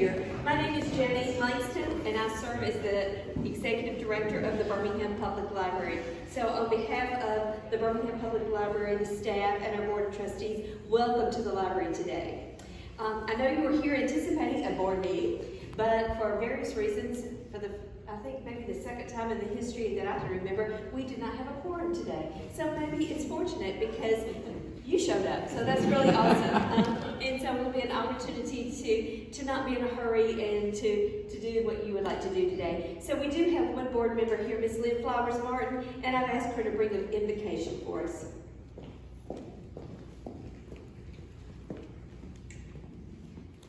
here. My name is Jenny Langston, and I serve as the Executive Director of the Birmingham Public Library. So on behalf of the Birmingham Public Library, the staff, and our Board of Trustees, welcome to the library today. I know you were here anticipating a board meeting, but for various reasons, I think maybe the second time in the history that I can remember, we did not have a quorum today. So maybe it's fortunate because you showed up, so that's really awesome. And so it will be an opportunity to not be in a hurry and to do what you would like to do today. So we do have one board member here, Ms. Lynn Flowers Martin, and I've asked her to bring an invocation for us.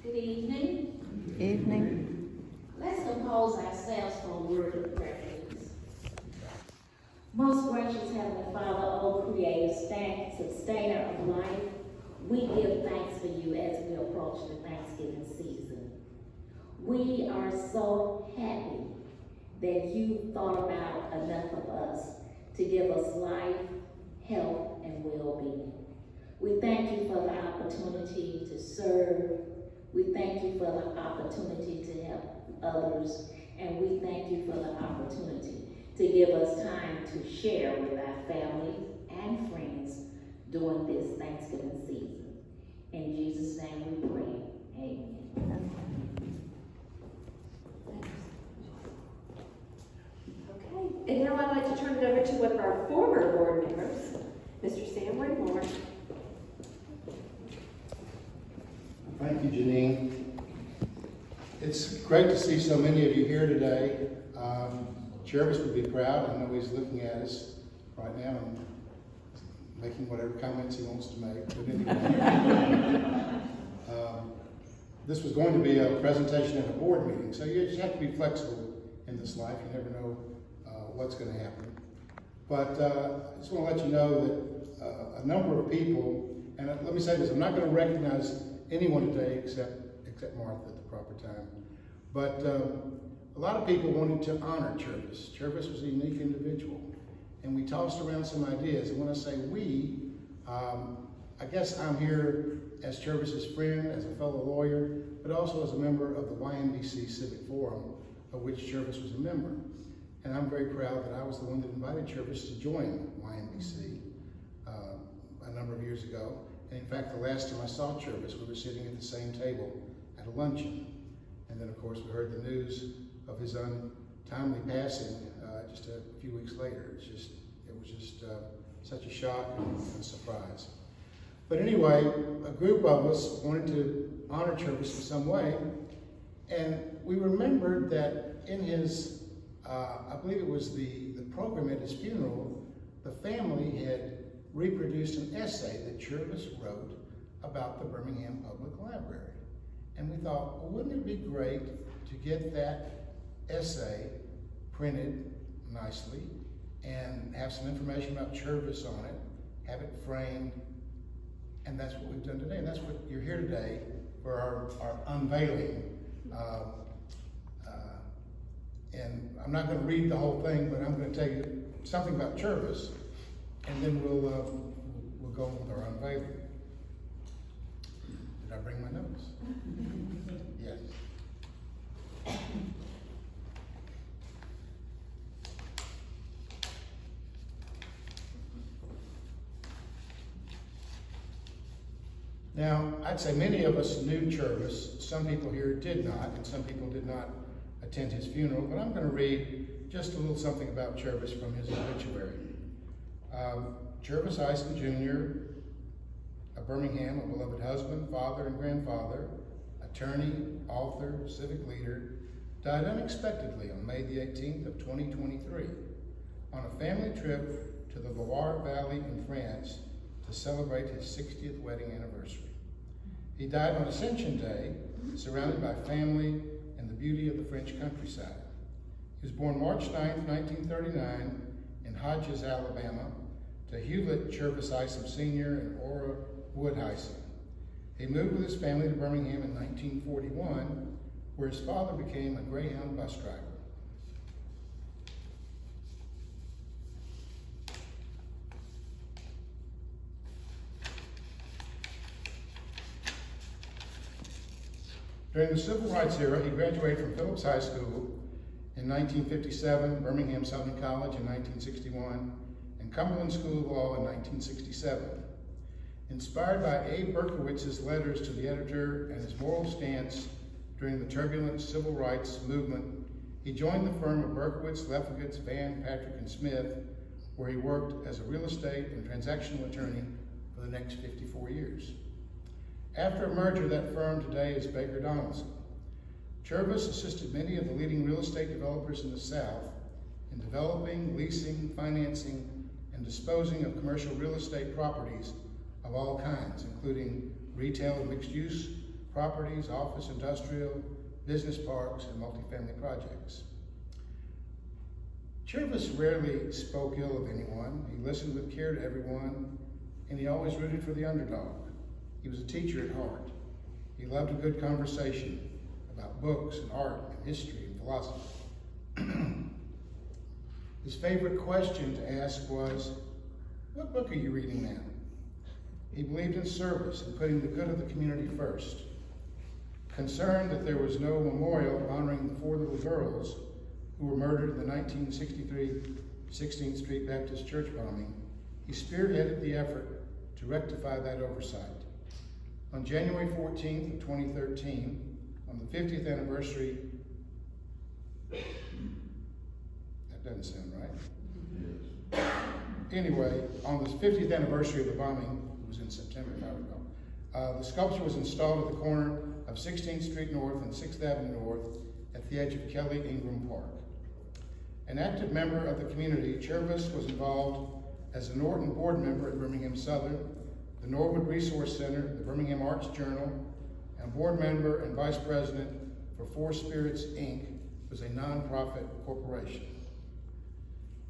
Good evening. Evening. Let's compose ourselves for a word of prayer, please. Most gracious Heavenly Father, O Creator, Sustainer of life, we give thanks for you as we approach the Thanksgiving season. We are so happy that you thought about enough of us to give us life, health, and well-being. We thank you for the opportunity to serve. We thank you for the opportunity to help others, and we thank you for the opportunity to give us time to share with our families and friends during this Thanksgiving season. In Jesus' name we pray. Amen. Okay, and now I'd like to turn it over to one of our former board members, Mr. Sam Ringmore. Thank you, Janine. It's great to see so many of you here today. Chervis would be proud. I know he's looking at us right now and making whatever comments he wants to make. But anyway, this was going to be a presentation at a board meeting, so you just have to be flexible in this life. You never know what's going to happen. But I just want to let you know that a number of people, and let me say this, I'm not going to recognize anyone today except Martha at the proper time. But a lot of people wanted to honor Chervis. Chervis was a unique individual. And we tossed around some ideas. And when I say we, I guess I'm here as Chervis's friend, as a fellow lawyer, but also as a member of the YNBC Civic Forum, of which Chervis was a member. And I'm very proud that I was the one that invited Chervis to join YNBC a number of years ago. And in fact, the last time I saw Chervis, we were sitting at the same table at a luncheon. And then, of course, we heard the news of his untimely passing just a few weeks later. It was just such a shock and a surprise. But anyway, a group of us wanted to honor Chervis in some way. And we remembered that in his, I believe it was the program at his funeral, the family had reproduced an essay that Chervis wrote about the Birmingham Public Library. And we thought, well, wouldn't it be great to get that essay printed nicely and have some information about Chervis on it, have it framed, and that's what we've done today. And that's what you're here today for our unveiling. And I'm not going to read the whole thing, but I'm going to tell you something about Chervis, and then we'll go on with our unveiling. Did I bring my notes? Yes. Now, I'd say many of us knew Chervis. Some people here did not, and some people did not attend his funeral, but I'm going to read just a little something about Chervis from his obituary. Chervis Isom Jr., of Birmingham, a beloved husband, father, and grandfather, attorney, author, civic leader, died unexpectedly on May the 18th of 2023 on a family trip to the Loire Valley in France to celebrate his 60th wedding anniversary. He died on Ascension Day, surrounded by family and the beauty of the French countryside. He was born March 9th, 1939 in Hodges, Alabama, to Hewlett Chervis Isom Sr. and Ora Wood Isom. He moved with his family to Birmingham in 1941, where his father became a Greyhound bus driver. During the Civil Rights era, he graduated from Phillips High School in 1957, Birmingham Southern College in 1961, and Cumberland School of Law in 1967. Inspired by Abe Berkowitz's letters to the editor and his moral stance during the turbulent civil rights movement, he joined the firm of Berkowitz, Lefkowitz, Van, Patrick, and Smith, where he worked as a real estate and transactional attorney for the next 54 years. After a merger, that firm today is Baker Donaldson. Chervis assisted many of the leading real estate developers in the South in developing, leasing, financing, and disposing of commercial real estate properties of all kinds, including retail and mixed-use properties, office, industrial, business parks, and multifamily projects. Chervis rarely spoke ill of anyone. He listened with care to everyone, and he always rooted for the underdog. He was a teacher at heart. He loved a good conversation about books and art and history and philosophy. His favorite question to ask was, "What book are you reading now?" He believed in service and putting the good of the community first. Concerned that there was no memorial honoring the 4 little girls who were murdered in the 1963 16th Street Baptist Church bombing, he spearheaded the effort to rectify that oversight. On January 14th of 2013, on the 50th anniversary, that doesn't sound right. Anyway, on the 50th anniversary of the bombing, it was in September, if I recall, the sculpture was installed at the corner of 16th Street North and 6th Avenue North at the edge of Kelly Ingram Park. An active member of the community, Chervis was involved as a Norton board member at Birmingham Southern, the Norwood Resource Center, the Birmingham Arts Journal, and board member and vice president for Four Spirits, Inc., was a nonprofit corporation.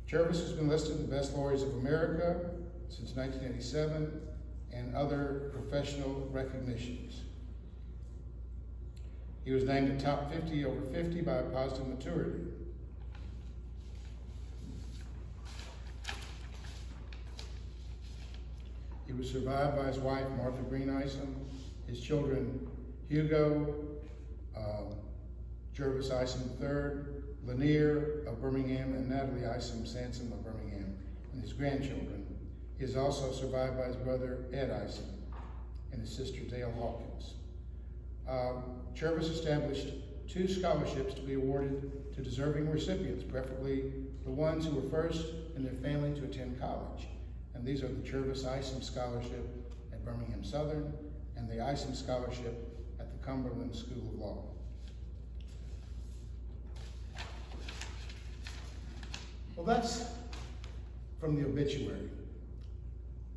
Chervis has been listed in the Best Lawyers of America since 1987 and other professional recognitions. He was named a top 50 over 50 by Positive Maturity. He was survived by his wife, Martha Green Isom, his children, Hugo, Chervis Isom III, Lanier of Birmingham, and Natalie Isom Sansom of Birmingham, and his grandchildren. He is also survived by his brother, Ed Isom, and his sister, Dale Hawkins. Chervis established 2 scholarships to be awarded to deserving recipients, preferably the ones who were first in their family to attend college. And these are the Chervis Isom Scholarship at Birmingham Southern and the Isom Scholarship at the Cumberland School of Law. Well, that's from the obituary.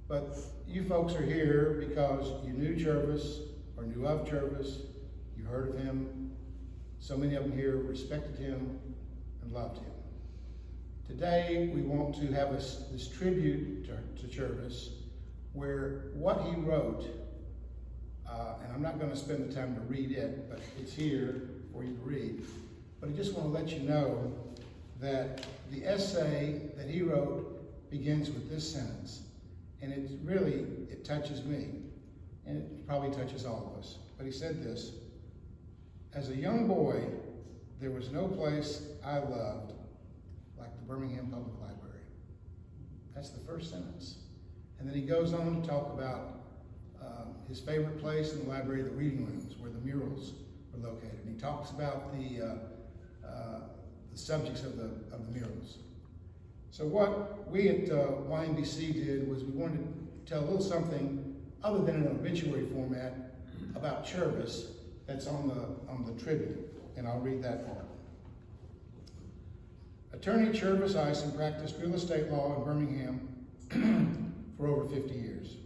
But you folks are here because you knew Chervis or knew of Chervis, you heard of him. So many of them here respected him and loved him. Today, we want to have this tribute to Chervis, where what he wrote, and I'm not going to spend the time to read it, but it's here for you to read. But I just want to let you know that the essay that he wrote begins with this sentence, and it touches me, and it probably touches all of us. But he said this: "As a young boy, there was no place I loved like the Birmingham Public Library." That's the first sentence. And then he goes on to talk about his favorite place in the library, the reading rooms, where the murals were located. And he talks about the subjects of the murals. So what we at YNBC did was we wanted to tell a little something other than an obituary format about Chervis that's on the tribute, and I'll read that part. Attorney Chervis Isom practiced real estate law in Birmingham for over 50 years.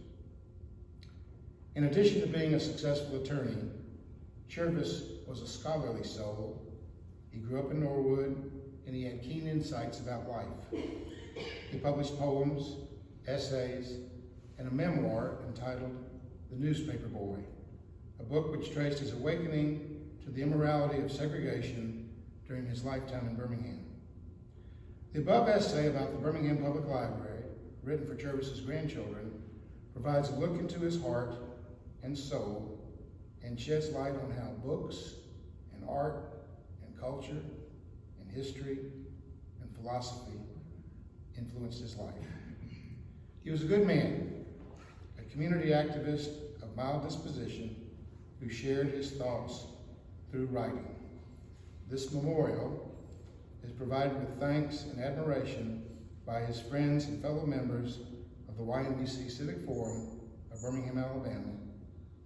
In addition to being a successful attorney, Chervis was a scholarly soul. He grew up in Norwood, and he had keen insights about life. He published poems, essays, and a memoir entitled The Newspaper Boy, a book which traced his awakening to the immorality of segregation during his lifetime in Birmingham. The above essay about the Birmingham Public Library, written for Chervis's grandchildren, provides a look into his heart and soul and sheds light on how books, culture and history and philosophy influenced his life. He was a good man, a community activist of mild disposition who shared his thoughts through writing. This memorial is provided with thanks and admiration by his friends and fellow members of the YNBC Civic Forum of Birmingham, Alabama,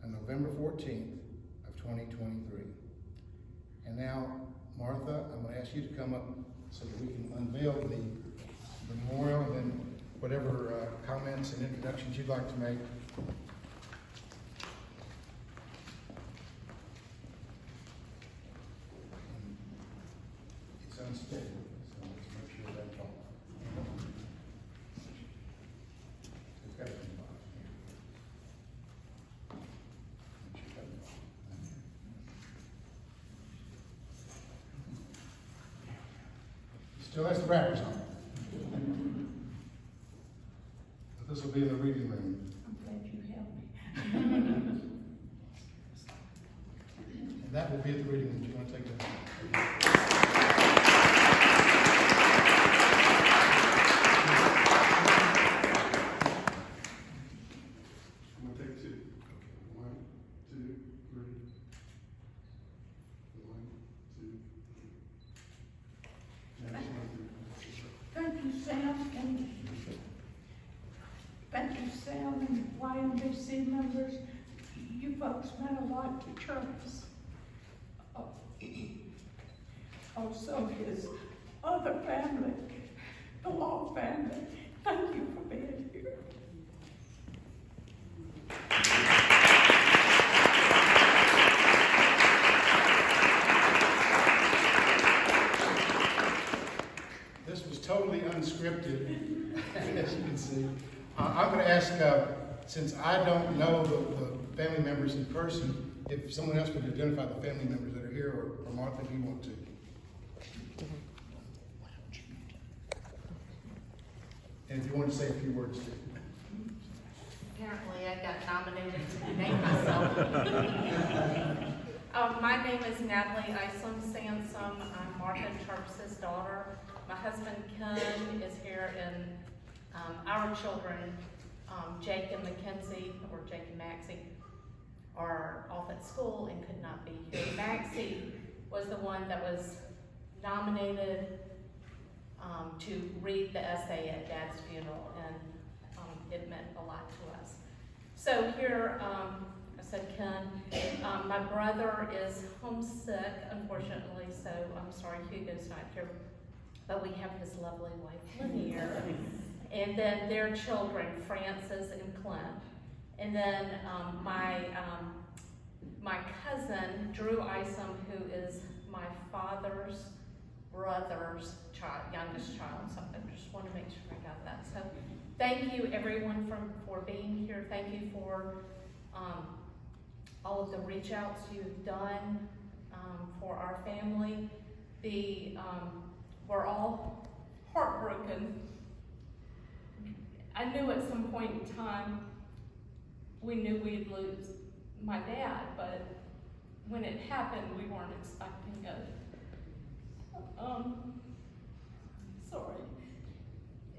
on November 14th of 2023. And now, Martha, I'm going to ask you to come up so that we can unveil the memorial, and then whatever comments and introductions you'd like to make. It's unstable, so let's make sure that's all. It's got to be bottom here. Make sure that's all. Still has the wrappers on. But this will be in the reading room. I'm glad you helped me. And that will be at the reading room. Do you want to take that? I'm gonna take two. Okay. 1, 2, 3. 1, 2, 3. Next one. Thank you, Sam, and thank you, Sam, and YNBC members. You folks meant a lot to Chervis. Also, his other family, the Law family. Thank you for being here. This was totally unscripted, as you can see. I'm going to ask, since I don't know the family members in person, if someone else would identify the family members that are here, or Martha, if you want to. And if you want to say a few words too. Apparently, I got nominated to name myself. My name is Natalie Isom Sansom. I'm Martha Chervis's daughter. My husband Ken is here, and our children, Jake and Mackenzie, or Jake and Maxie, are off at school and could not be here. Maxie was the one that was nominated to read the essay at Dad's funeral, and it meant a lot to us. So here, I said Ken, my brother is homesick, unfortunately, so I'm sorry Hugo's not here, but we have his lovely wife, Lanier, and then their children, Francis and Clint, and then my cousin, Drew Isom, who is my father's brother's child, youngest child, so I just want to make sure I got that. So thank you everyone for being here. Thank you for all of the reach outs you've done for our family. We're all heartbroken. I knew at some point in time we knew we'd lose my dad, but when it happened, we weren't expecting it. Sorry.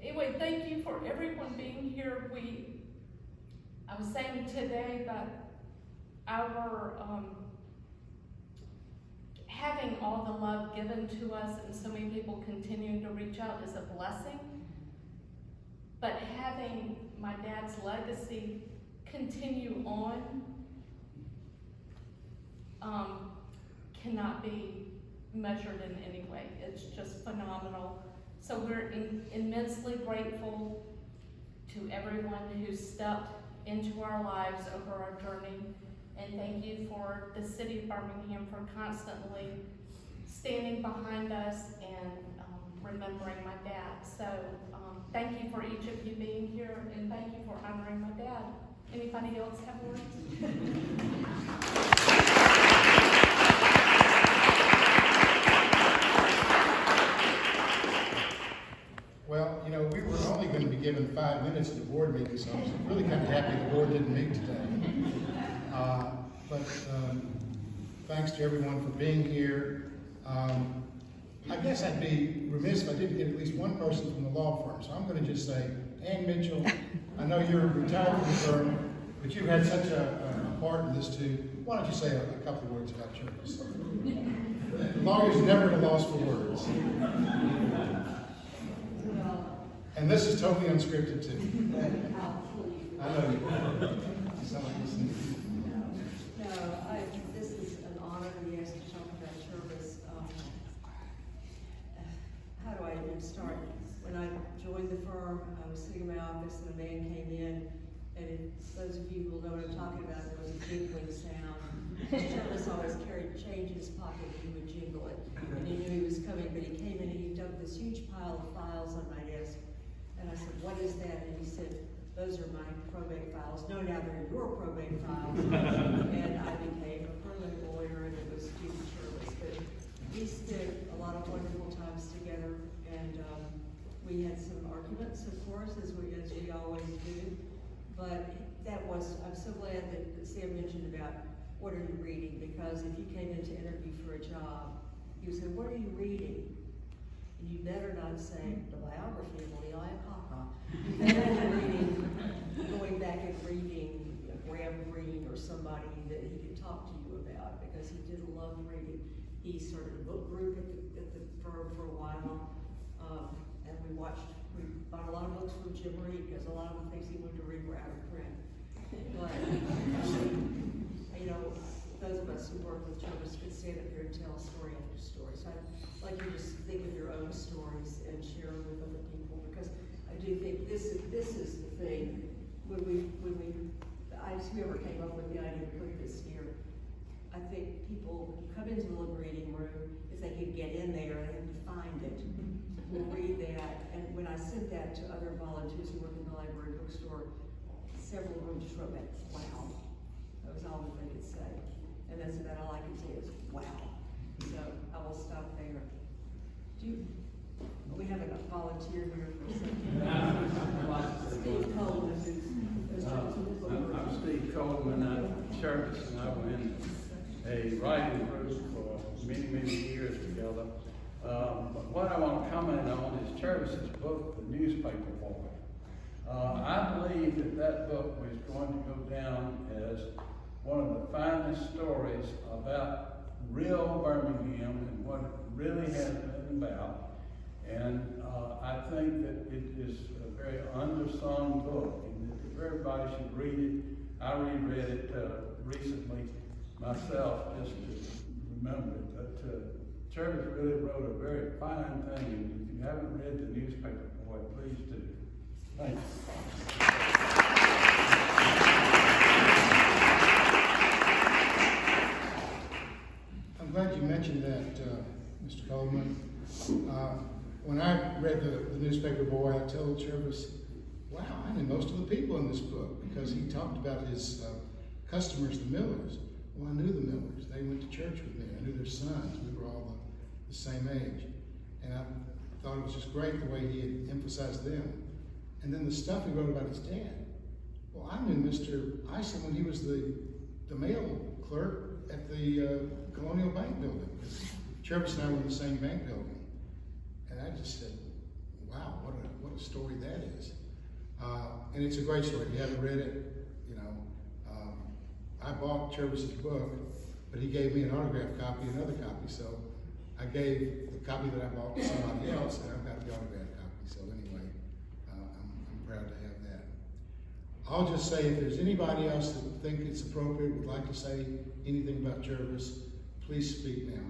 Anyway, thank you for everyone being here. I was saying today that our having all the love given to us and so many people continuing to reach out is a blessing. But having my dad's legacy continue on cannot be measured in any way. It's just phenomenal. So we're immensely grateful to everyone who stepped into our lives over our journey. And thank you for the city of Birmingham for constantly standing behind us and remembering my dad. So thank you for each of you being here, and thank you for honoring my dad. Anybody else have words? Well, you know, we were only going to be given 5 minutes at the board meeting, so I'm really kind of happy the board didn't meet today. But thanks to everyone for being here. I guess I'd be remiss if I didn't get at least one person from the law firm, so I'm gonna just say, Ann Mitchell, I know you're retired from the firm, but you've had such a part in this too. Why don't you say a couple of words about Chervis? Lawyers never at a loss for words. And this is totally unscripted too. I know you. You sound like listening. This is an honor to be asked to talk about Chervis. How do I even start? When I joined the firm, I was sitting in my office and a man came in, and those of you who will know what I'm talking about, there was a jingling sound. Chervis always carried change in his pocket and he would jingle it. And he knew he was coming, but he came in and he dumped this huge pile of files on my desk. And I said, "What is that?" And he said, "Those are my probate files." No, now they're your probate files. And I became a probate lawyer, and it was Stephen Chervis. But we spent a lot of wonderful times together, and we had some arguments, of course, as we always do. But I'm so glad that Sam mentioned about what are you reading, because if you came in to interview for a job, you would say, "What are you reading?" And you better not say the biography of Leon Kaka. You better be reading, going back and reading Graham Greene or somebody that he could talk to you about, because he did love reading. He started a book group at the firm for a while, and we bought a lot of books from Jim Reed, because a lot of the things he wanted to read were out of print. But, those of us who work with Chervis could stand up here and tell story after story. So I'd like you to just think of your own stories and share them with other people, because I do think this is the thing. Whoever came up with the idea to put this here, I think people come into the liberating room, if they can get in there, they have to find it. We'll read that, and when I sent that to other volunteers who work in the library bookstore, several of them just wrote back, "Wow." That was all that they could say. And that's about all I can say is, "Wow." So I will stop there. We have a volunteer here for a second. Steve Coleman, I'm Steve Coleman. I'm Chervis, and I was in a writing group for many, many years together. But what I want to comment on is Chervis's book, The Newspaper Boy. I believe that book was going to go down as one of the finest stories about real Birmingham and what it really has been about. And I think that it is a very undersung book, and that everybody should read it. I reread it recently myself, just to remember it. But Chervis really wrote a very fine thing, and if you haven't read The Newspaper Boy, please do. Thank you. I'm glad you mentioned that, Mr. Coleman. When I read the Newspaper Boy, I told Chervis, "Wow, I knew most of the people in this book," because he talked about his customers, the Millers. Well, I knew the Millers. They went to church with me. I knew their sons. We were all the same age. And I thought it was just great the way he had emphasized them. And then the stuff he wrote about his dad. Well, I knew Mr. Isom when he was the mail clerk at the Colonial Bank building. Chervis and I were in the same bank building. And I just said, "Wow, what a story that is." And it's a great story. If you haven't read it, I bought Chervis's book, but he gave me an autographed copy, another copy. So I gave the copy that I bought to somebody else, and I've got the autographed copy. So anyway, I'm proud to have that. I'll just say, if there's anybody else that would think it's appropriate, would like to say anything about Chervis, please speak now.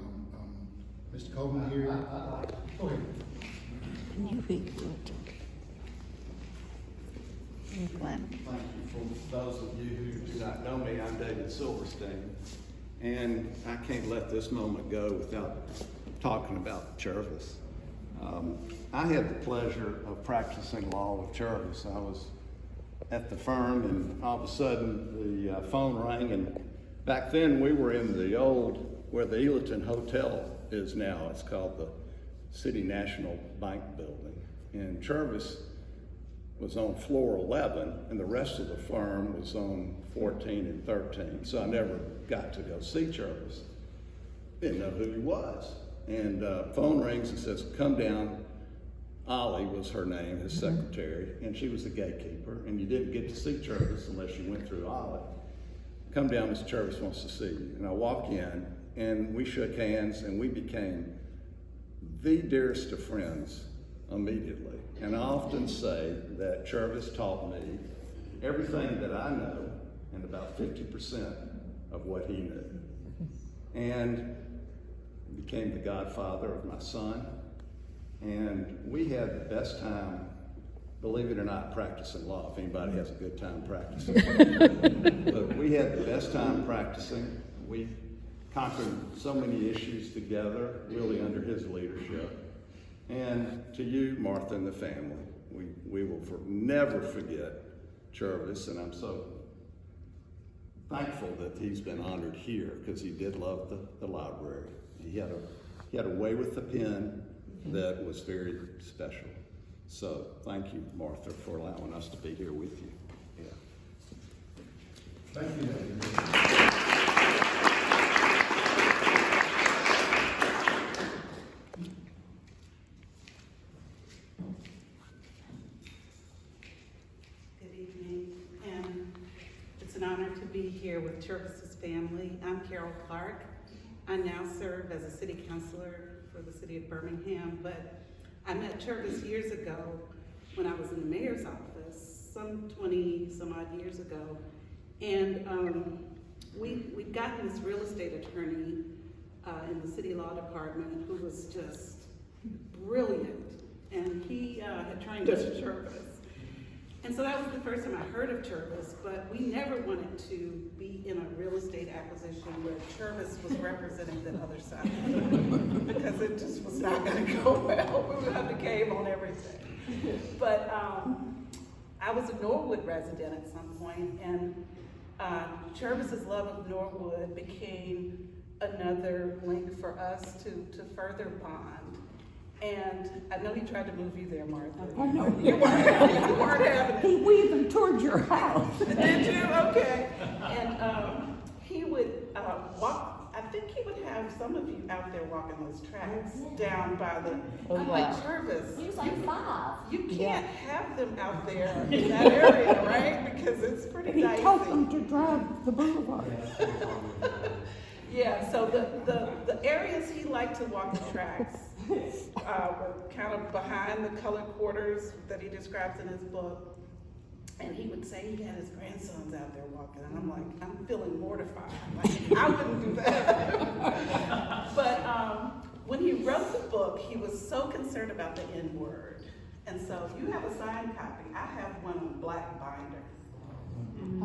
Mr. Coleman here. Go ahead. You be good. Thank you. For those of you who do not know me, I'm David Silverstein, and I can't let this moment go without talking about Chervis. I had the pleasure of practicing law with Chervis. I was at the firm, and all of a sudden the phone rang, and back then we were in the old, where the Hewlett Hotel is now. It's called the City National Bank building, and Chervis was on floor 11, and the rest of the firm was on 14 and 13. So I never got to go see Chervis. Didn't know who he was. And phone rings and says, come down. Ollie was her name, his secretary, and she was the gatekeeper, and you didn't get to see Chervis unless you went through Ollie. Come down, Mr. Chervis wants to see you. And I walk in, and we shook hands, and we became the dearest of friends immediately. And I often say that Chervis taught me everything that I know and about 50% of what he knew. And became the godfather of my son. And we had the best time, believe it or not, practicing law, if anybody has a good time practicing. But we had the best time practicing. We conquered so many issues together, really under his leadership. And to you, Martha, and the family, we will never forget Chervis, and I'm so thankful that he's been honored here, because he did love the library. He had a way with the pen that was very special. So thank you, Martha, for allowing us to be here with you. Yeah. Thank you, David. Good evening, and it's an honor to be here with Chervis's family. I'm Carol Clark. I now serve as a city councilor for the city of Birmingham, but I met Chervis years ago when I was in the mayor's office, some 20 some odd years ago. And we'd gotten this real estate attorney in the city law department who was just brilliant. And he had trained us at Chervis. And so that was the first time I heard of Chervis, but we never wanted to be in a real estate acquisition where Chervis was representing the other side, because it just was not going to go well. We would have to cave on everything. But I was a Norwood resident at some point, and Chervis's love of Norwood became another link for us to further bond. And I know he tried to move you there, Martha. I know. You weren't having it. He weaved them towards your house. Did you? Okay. And he would walk, I think he would have some of you out there walking those tracks down by the, I'm like, Chervis. He was like 5. You can't have them out there in that area, right? Because it's pretty He dicey. taught them to drive the boulevard. Yeah, so the areas he liked to walk the tracks were kind of behind the colored quarters that he describes in his book. And he would say he had his grandsons out there walking, and I'm like, I'm feeling mortified. Like, I wouldn't do that. But when he wrote the book, he was so concerned about the N-word. And so you have a signed copy. I have one on black binder.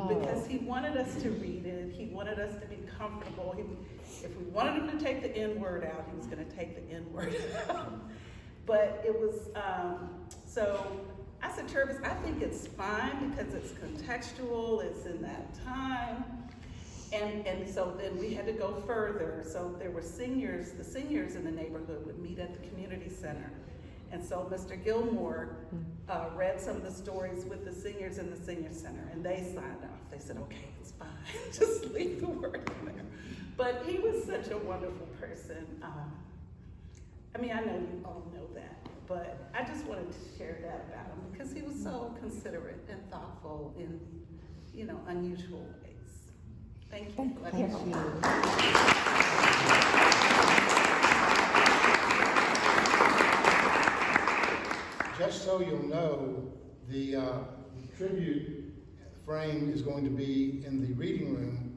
Because he wanted us to read it, he wanted us to be comfortable. If we wanted him to take the N-word out, he was going to take the N-word out. But it was, so I said, Chervis, I think it's fine because it's contextual, it's in that time. And so then we had to go further. So there were seniors, the seniors in the neighborhood would meet at the community center. And so Mr. Gilmore read some of the stories with the seniors in the senior center, and they signed off. They said, okay, it's fine, just leave the word in there. But he was such a wonderful person. I mean, I know you all know that, but I just wanted to share that about him because he was so considerate and thoughtful in, you know, unusual ways. Thank you. Thank you. Just so you'll know, the tribute frame is going to be in the reading room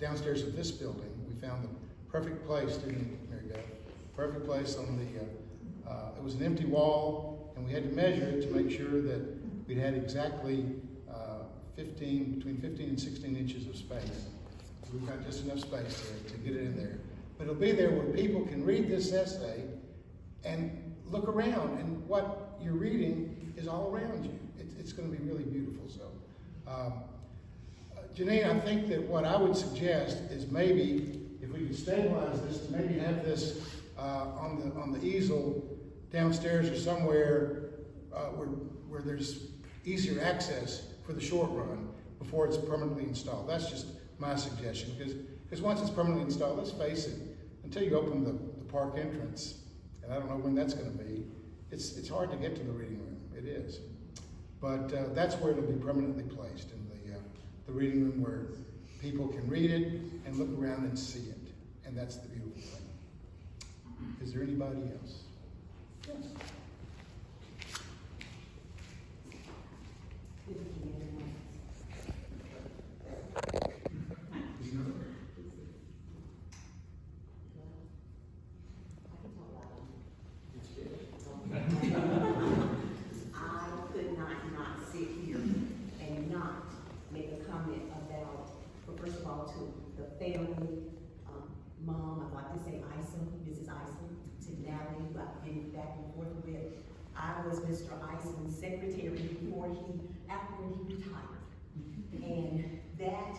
downstairs of this building. We found the perfect place, didn't we, Mary Beth? Perfect place on the, it was an empty wall, and we had to measure it to make sure that we had exactly between 15 and 16 inches of space. So we've got just enough space to get it in there. But it'll be there where people can read this essay and look around, and what you're reading is all around you. It's going to be really beautiful. So, Janine, I think that what I would suggest is maybe if we could stabilize this, maybe have this on the easel downstairs or somewhere where there's easier access for the short run before it's permanently installed. That's just my suggestion, because once it's permanently installed, let's face it, until you open the park entrance, and I don't know when that's gonna be. It's hard to get to the reading room, it is. But that's where it'll be permanently placed, in the reading room where people can read it and look around and see it. And that's the beautiful thing. Is there anybody else? Yes. I could not sit here and not make a comment about, well, first of all, to the family, mom, I'd like to say Isom, Mrs. Isom, to Natalie, who I've been back and forth with. I was Mr. Isom's secretary after he retired. And that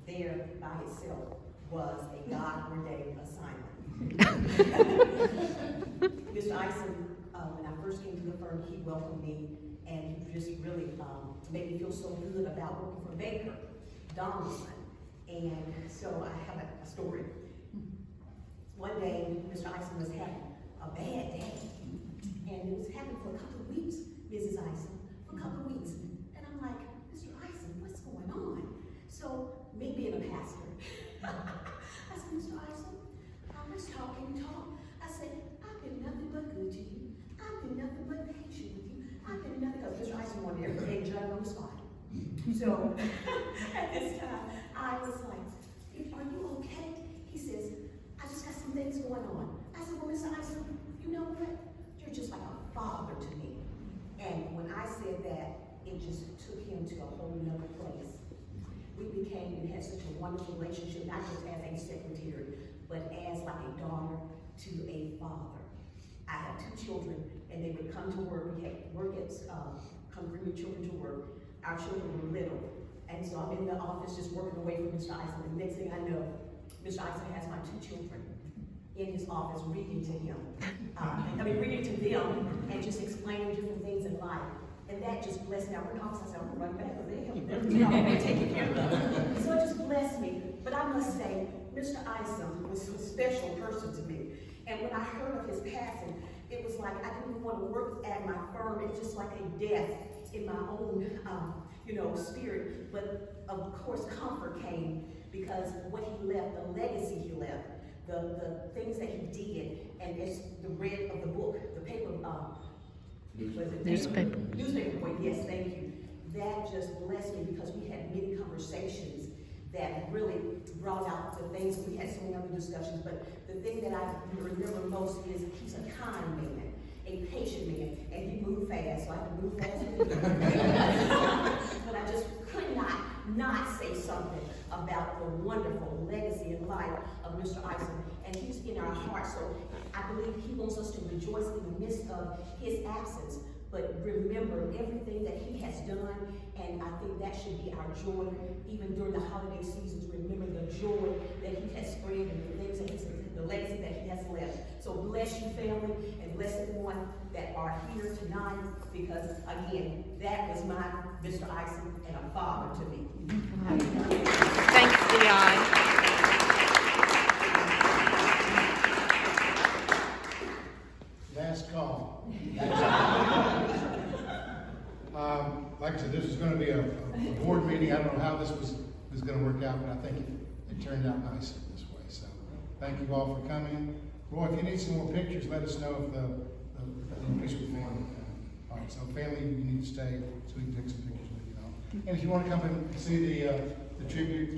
there by itself was a God-ordained assignment. Mr. Isom, when I first came to the firm, he welcomed me and he just really made me feel so good about working for Baker, Donaldson. And so I have a story. One day, Mr. Isom was having a bad day. And it was happening for a couple of weeks, Mrs. Isom, for a couple of weeks. And I'm like, Mr. Isom, what's going on? So, me being a pastor, I said, Mr. Isom, let's talk and talk. I said, I've been nothing but good to you. I've been nothing but patient with you. I've been nothing but, Mr. Isom wanted everything judged on the spot. So, at this time, I was like, are you okay? He says, I just got some things going on. I said, well, Mr. Isom, you know what? You're just like a father to me. And when I said that, it just took him to a whole nother place. We became and had such a wonderful relationship, not just as a secretary, but as like a daughter to a father. I have 2 children, and they would come to work. We had work at, come bring your children to work. Our children were little. And so I'm in the office just working away from Mr. Isom. And the next thing I know, Mr. Isom has my 2 children in his office reading to him. Reading to them and just explaining different things in life. And that just blessed me. I went in the office, I said, I'm gonna run back with them. I'm taking care of them. So it just blessed me. But I must say, Mr. Isom was a special person to me. And when I heard of his passing, it was like I didn't want to work at my firm. It's just like a death in my own, spirit. But of course, comfort came because what he left, the legacy he left, the things that he did, and it's the read of the book, the paper, Newspaper. Newspaper boy, yes, thank you. That just blessed me because we had many conversations that really brought out the things. We had so many other discussions, but the thing that I remember most is he's a kind man, a patient man, and he moved fast, so I had to move fast with him. But I just could not say something about the wonderful legacy and life of Mr. Isom, and he's in our hearts. So I believe he wants us to rejoice in the midst of his absence, but remember everything that he has done, and I think that should be our joy, even during the holiday seasons. Remember the joy that he has spread and the things that the legacy that he has left. So bless you, family, and bless everyone that are here tonight, because again, that was my Mr. Isom and a father to me. Thanks, Di. Last call. Like I said, this is going to be a board meeting. I don't know how this was going to work out, but I think it turned out nice this way. So thank you all for coming. Roy, if you need some more pictures, let us know if the picture with family. All right, so family, you need to stay so we can take some pictures with you all. And if you want to come and see the tribute.